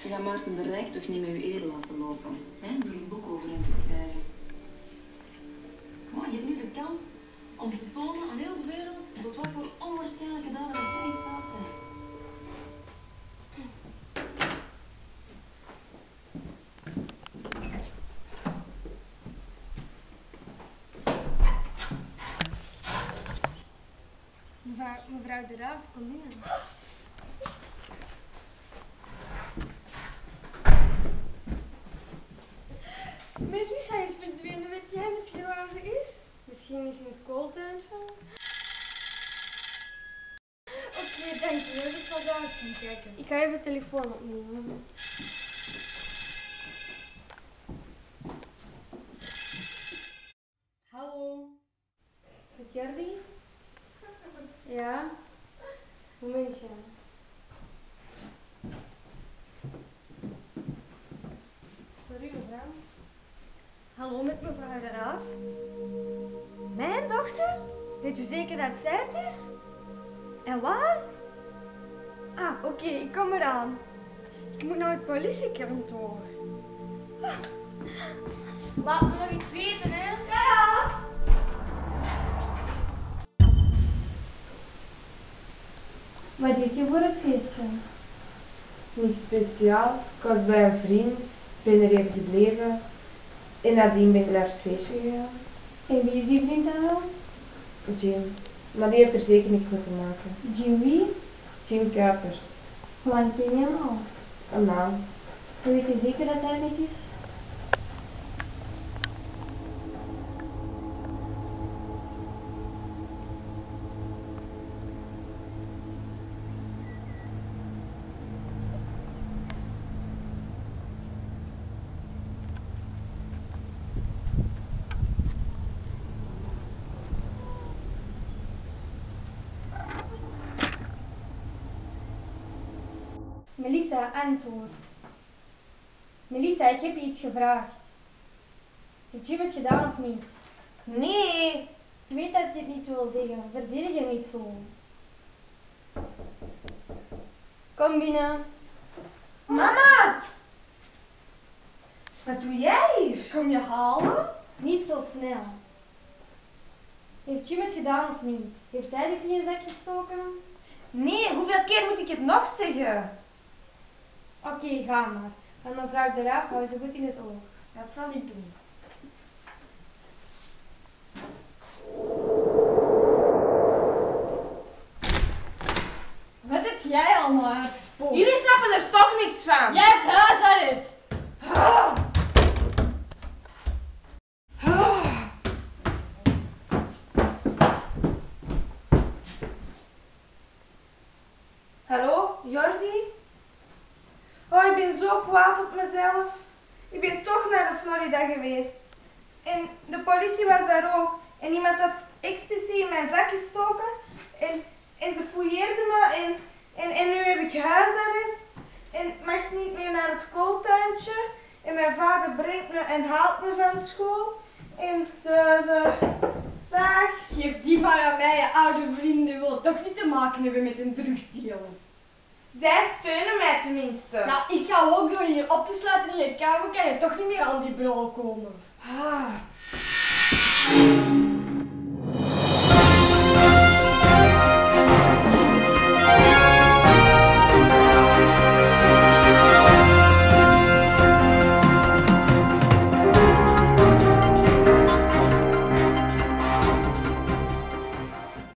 Je gaat Maarten de Rijk toch niet met je eer laten lopen, hè? Door een boek over hem te schrijven. Maar je hebt nu de kans om te tonen aan heel de wereld tot wat voor onwaarschijnlijke daden dat jij in staat bent. Mevrouw de Raaf, kom binnen. Melissa is verdwenen. Weet jij misschien waar ze is? Misschien is in het kooltuintje. Oké, dankjewel. Ik zal daar eens gaan kijken. Ik ga even de telefoon opnemen. Hallo. Met Jordi? Ja? Momentje. Sorry mevrouw. Hallo met mevrouw de Raaf. Mijn dochter? Weet u zeker dat zij het is? En waar? Ah, oké, ik kom eraan. Ik moet naar het politiekantoor. Laat me nog iets weten, hè? Ja! Wat deed je voor het feestje? Niets speciaals. Ik was bij een vriend, ben er even gebleven en nadien ben ik naar het feestje gegaan. En wie is die vriend dan? Jim. Maar die heeft er zeker niks mee te maken. Jim wie? Jim Kuipers. Hoe lang ken je hem al? Een maand. En weet je zeker dat hij niet is? Melissa, antwoord. Melissa, ik heb je iets gevraagd. Heeft Jim het gedaan of niet? Nee! Ik weet dat je het niet wil zeggen. Verdedig je niet zo. Kom binnen. Mama! Wat doe jij hier? Kom je halen? Niet zo snel. Heeft Jim het gedaan of niet? Heeft hij dit in je zak gestoken? Nee, hoeveel keer moet ik het nog zeggen? Oké, ga maar. Maar mevrouw de Raaf, hou ze goed in het oog. Dat zal ik doen. Wat heb jij allemaal uitgesproken? Jullie snappen er toch niks van? Jij hebt huisarrest! Hallo, Jordi? Oh, ik ben zo kwaad op mezelf. Ik ben toch naar de Florida geweest. En de politie was daar ook. En iemand had ecstasy in mijn zak gestoken. En ze fouilleerden me. En nu heb ik huisarrest. En ik mag niet meer naar het kooltuintje. En mijn vader brengt me en haalt me van school. En ze... Dag. Geef die maar aan mij, je oude vrienden. Wil toch niet te maken hebben met een drugsdealer. Zij steunen mij tenminste. Nou, ik ga ook door hier op te sluiten in je kamer. Kan je toch niet meer aan die bril komen. Ah.